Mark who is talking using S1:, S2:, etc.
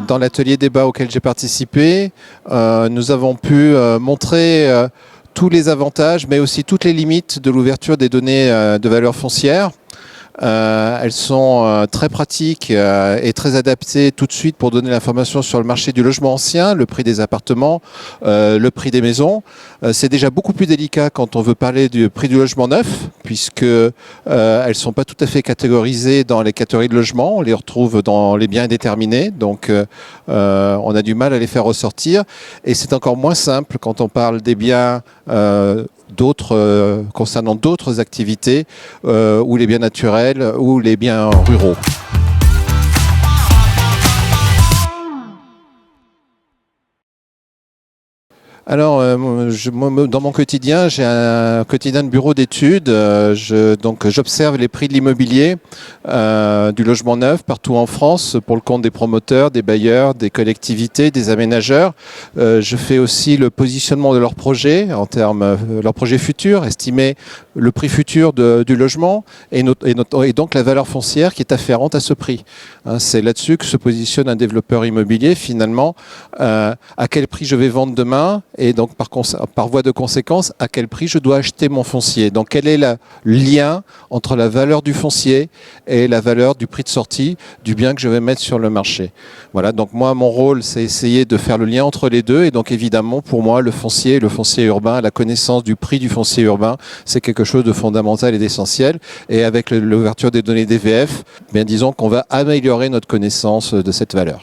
S1: Dans l'atelier débat auquel j'ai participé, nous avons pu montrer tous les avantages, mais aussi toutes les limites de l'ouverture des données de valeur foncière. Elles sont très pratiques et très adaptées tout de suite pour donner l'information sur le marché du logement ancien, le prix des appartements, le prix des maisons. C'est déjà beaucoup plus délicat quand on veut parler du prix du logement neuf, puisque elles sont pas tout à fait catégorisées dans les catégories de logement. On les retrouve dans les biens indéterminés, donc on a du mal à les faire ressortir. Et c'est encore moins simple quand on parle des biens concernant d'autres activités ou les biens naturels ou les biens ruraux. Alors, dans mon quotidien, j'ai un quotidien de bureau d'études. Donc, j'observe les prix de l'immobilier, du logement neuf partout en France pour le compte des promoteurs, des bailleurs, des collectivités, des aménageurs. Je fais aussi le positionnement de leurs projets en termes leurs projets futurs, estimer le prix futur du logement et donc la valeur foncière qui est afférente à ce prix. C'est là-dessus que se positionne un développeur immobilier finalement. À quel prix je vais vendre demain? Et donc, par voie de conséquence, à quel prix je dois acheter mon foncier. Donc, quel est le lien entre la valeur du foncier et la valeur du prix de sortie du bien que je vais mettre sur le marché. Voilà, donc moi, mon rôle, c'est essayer de faire le lien entre les deux. Et donc, évidemment, pour moi, le foncier urbain, la connaissance du prix du foncier urbain, c'est quelque chose de fondamental et d'essentiel. Et avec l'ouverture des données DVF, bien disons qu'on va améliorer notre connaissance de cette valeur.